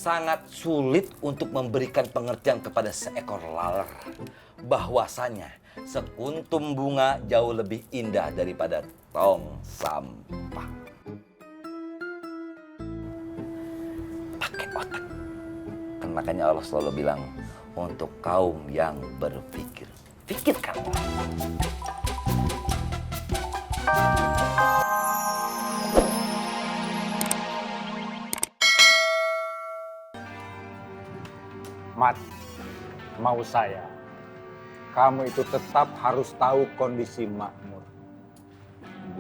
sangat sulit untuk memberikan pengertian kepada seekor laler bahwasanya sekuntum bunga jauh lebih indah daripada tong sampah. Pakai otak. Kan makanya Allah selalu bilang untuk kaum yang berpikir. Pikirkan. Mat, mau saya, kamu itu tetap harus tahu kondisi Makmur.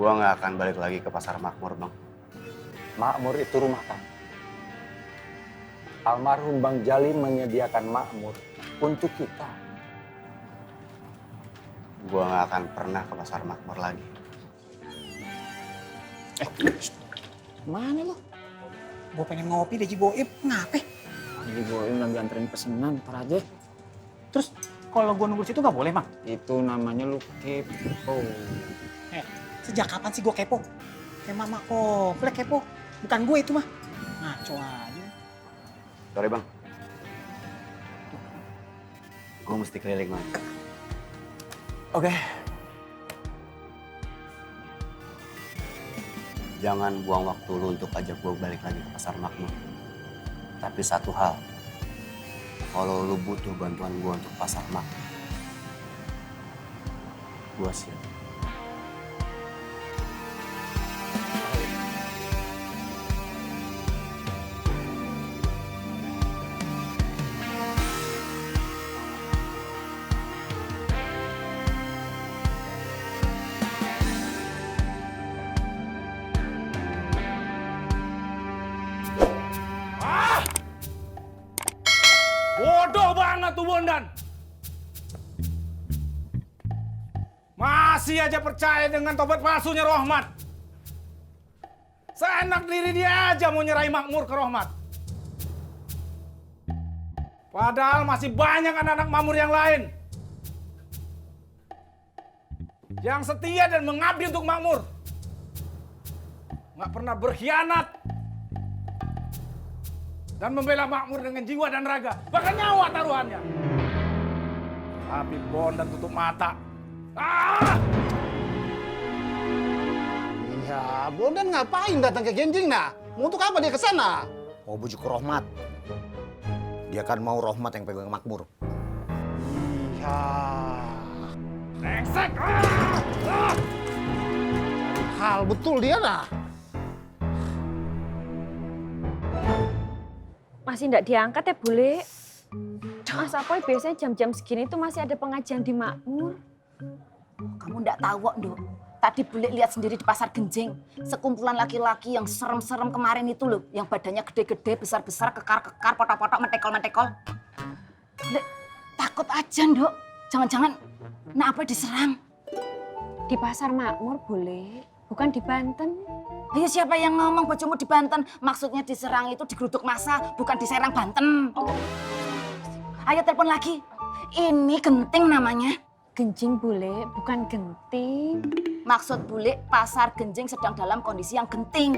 Gua nggak akan balik lagi ke pasar Makmur, Bang. Makmur itu rumah kamu. Almarhum Bang Jali menyediakan Makmur untuk kita. Gua nggak akan pernah ke pasar Makmur lagi. Mana lo? Gue pengen ngopi deh Jiboib, ngapa? Jiboib lagi anterin pesenan, ntar aja. Terus kalau gue nunggu situ nggak boleh, Mang? Itu namanya lu kepo. Sejak kapan sih gue kepo? Kayak mama komplek kepo. Bukan gue itu mah. Ngaco aja. Sorry, Bang. Gua mesti keliling, Bang. Oke. Jangan buang waktu lu untuk ajak gua balik lagi ke pasar Makmur. Tapi satu hal, kalau lu butuh bantuan gua untuk pasar Makmur, gua siap. Bodoh banget tuh Bondan. Masih aja percaya dengan tobat palsunya Rohmat. Seenak diri dia aja mau nyerahin Makmur ke Rohmat. Padahal masih banyak anak-anak Makmur yang lain yang setia dan mengabdi untuk Makmur. Nggak pernah berkhianat dan membela Makmur dengan jiwa dan raga, bahkan nyawa taruhannya. Tapi Bondan tutup mata. Iya, Bondan ngapain datang ke Genjing nah? Mau untuk apa dia ke sana? Mau bujuk Rohmat. Dia kan mau Rohmat yang pegang Makmur. Iya. Brengsek! Hal betul dia nah. Masih enggak diangkat ya, Bule? Mas Apoy biasanya jam-jam segini tuh masih ada pengajian di Makmur. Kamu enggak tahu kok, Nduk. Tadi Bule lihat sendiri di pasar Genjing. Sekumpulan laki-laki yang serem-serem kemarin itu loh. Yang badannya gede-gede, besar-besar, kekar-kekar, potok-potok, mentekol-mentekol. Bule, takut aja, Nduk. Jangan-jangan Nak Apoy diserang. Di pasar Makmur, Bule. Bukan di Banten. Ayo siapa yang ngomong bojomu di Banten? Maksudnya diserang itu digeruduk massa, bukan di Serang Banten. Ayo telepon lagi. Ini Genting namanya. Genjing, Bule, bukan genting. Maksud Bule, pasar Genjing sedang dalam kondisi yang genting.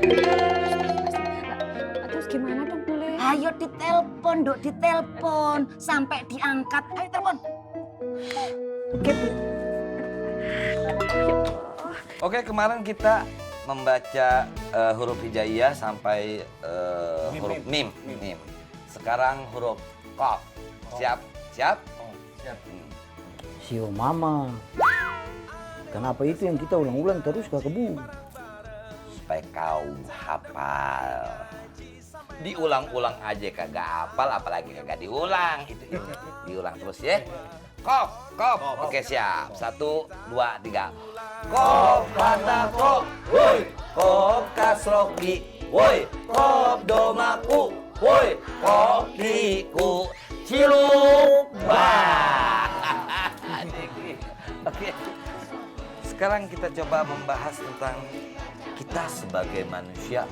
Terus gimana dong, Bule? Ayo ditelepon, Dok, ditelepon. Sampai diangkat. Ayo telepon. Oke, Bule. Oke, kemarin kita membaca huruf hijaiyah sampai huruf mim. Sekarang huruf qaf. Siap? Siap? Siap. Sio mama. Kenapa itu yang kita ulang-ulang terus Kak Kebu? Supaya kau hafal. Diulang-ulang aja kagak hafal, apalagi kagak diulang. Itu diulang terus ya. Qaf, qaf. Oke, siap. 1, 2, 3. Qaf kataku, woi. Qaf kasroki, woi. Qaf domaku, woi. Qaf diku, ciluk bah. Oke. Sekarang kita coba membahas tentang kita sebagai manusia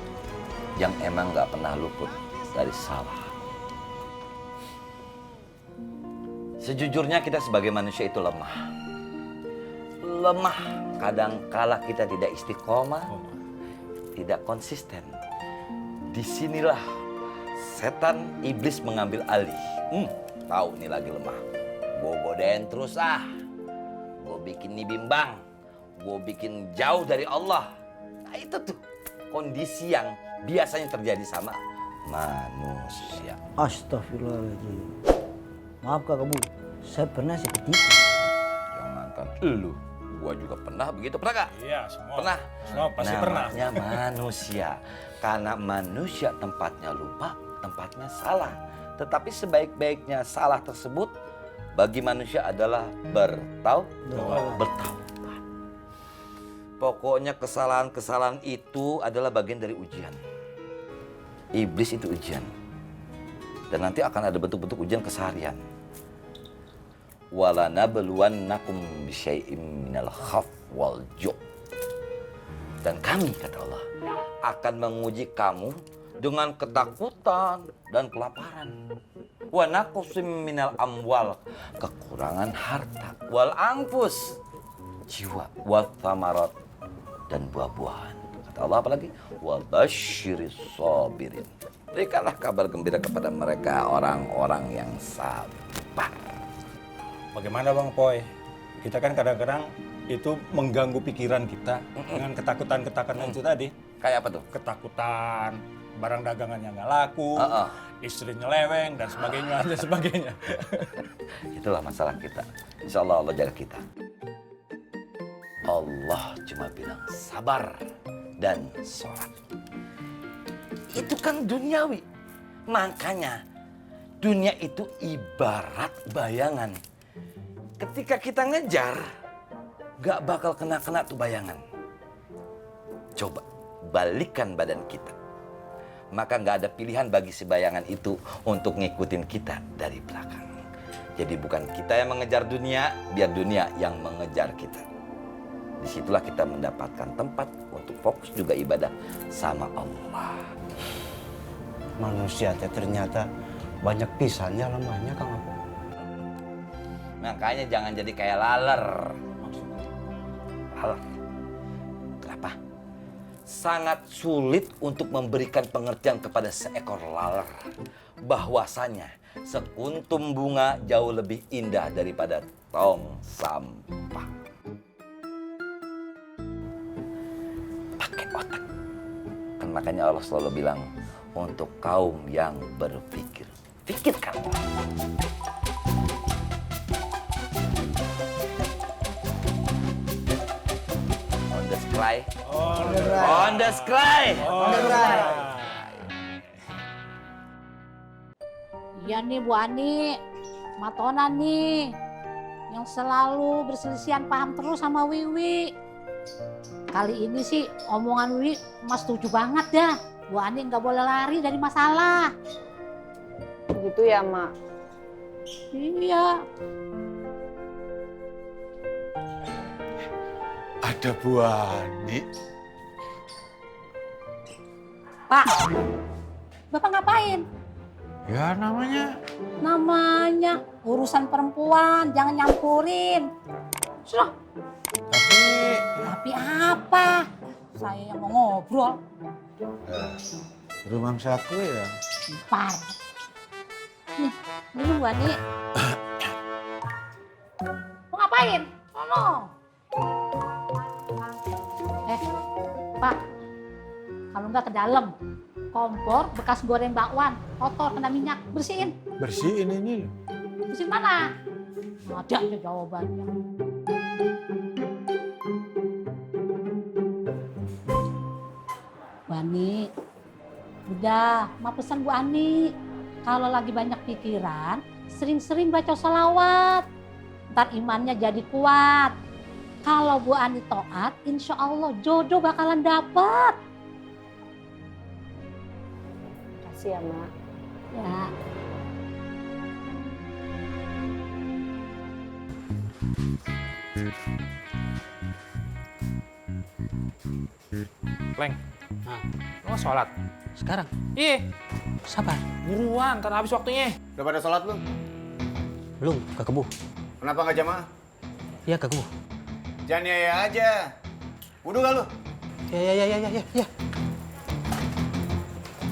yang emang nggak pernah luput dari salah. Sejujurnya kita sebagai manusia itu lemah. Lemah, kadang kala kita tidak istiqomah, tidak konsisten. Disinilah setan iblis mengambil alih. Tahu nih lagi lemah. Gue godain terus Gue bikin nih bimbang. Gue bikin jauh dari Allah. Nah itu tuh kondisi yang biasanya terjadi sama manusia. Astagfirullahaladzim. Maaf Kakak Bu, saya pernah seperti itu. Jangankan elu, gua juga pernah begitu. Pernah gak? Iya, semua. Pernah? Semua pasti pernah. Namanya manusia. Karena manusia tempatnya lupa, tempatnya salah. Tetapi sebaik-baiknya salah tersebut bagi manusia adalah bertaubat. Pokoknya kesalahan-kesalahan itu adalah bagian dari ujian. Iblis itu ujian. Dan nanti akan ada bentuk-bentuk ujian keseharian. Wala nabluwannakum bisyai'im minal khawf wal ju'. Dan kami, kata Allah, akan menguji kamu dengan ketakutan dan kelaparan. Wa naqsim minal amwal, kekurangan harta, wal anfus, jiwa, wal thamarat, dan buah-buahan. Kata Allah apalagi? Wa basyiris sabirin. Berikanlah kabar gembira kepada mereka orang-orang yang sabar. Bagaimana Bang Poy? Kita kan kadang-kadang itu mengganggu pikiran kita dengan ketakutan-ketakutan itu tadi. Kayak apa tuh? Ketakutan, barang dagangannya nggak laku, istri nyeleweng, dan sebagainya. Itulah masalah kita. Insya Allah Allah jaga kita. Allah cuma bilang sabar dan sholat. Itu kan duniawi. Makanya dunia itu ibarat bayangan. Ketika kita ngejar, gak bakal kena-kena tuh bayangan. Coba balikkan badan kita. Maka gak ada pilihan bagi si bayangan itu untuk ngikutin kita dari belakang. Jadi bukan kita yang mengejar dunia, biar dunia yang mengejar kita. Disitulah kita mendapatkan tempat untuk fokus juga ibadah sama Allah. Manusia teh ternyata banyak pisannya lemahnya Kang Abu. Makanya jangan jadi kayak laler. Laler. Kenapa? Sangat sulit untuk memberikan pengertian kepada seekor laler bahwasanya sekuntum bunga jauh lebih indah daripada tong sampah. Pakai otak. Kan makanya Allah selalu bilang untuk kaum yang berpikir. Pikirkan. On the sky. On the sky. Iya nih Bu Ani, Matona nih, yang selalu berselisihan paham terus sama Wiwi. Kali ini sih omongan Wiwi Mas setuju banget dah. Bu Ani nggak boleh lari dari masalah. Begitu ya, Mak? Iya. Ada Bu Ani. Pak, Bapak ngapain? Ya namanya. Namanya urusan perempuan, jangan nyampurin. Sudah. Tapi apa? Saya yang mau ngobrol. Rumah satu ya. Par. Nih, ini Bu Ani. Mau ngapain? Sono. Pak, kalau nggak ke dalam, kompor bekas goreng bakwan, kotor kena minyak, bersihin. Bersihin ini. Bersihin mana? Ada aja jawabannya. Bu Ani, udah, mau pesan Bu Ani. Kalau lagi banyak pikiran, sering-sering baca sholawat. Ntar imannya jadi kuat. Kalau Bu Ani taat, insya Allah jodoh bakalan dapet. Kasih ya, Mak. Ya. Leng, lo sholat? Sekarang? Iya. Sabar, buruan, ntar habis waktunya. Udah pada sholat belum? Belum, Kak Kebu. Kenapa nggak jamaah? Iya Kak Kebu. Jangan ya aja. Wudu gak lu? Ya.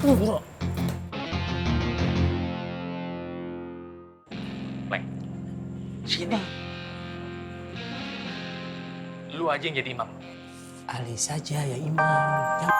Buru. Leng, sini. Lu aja yang jadi imam. Ali saja ya imam.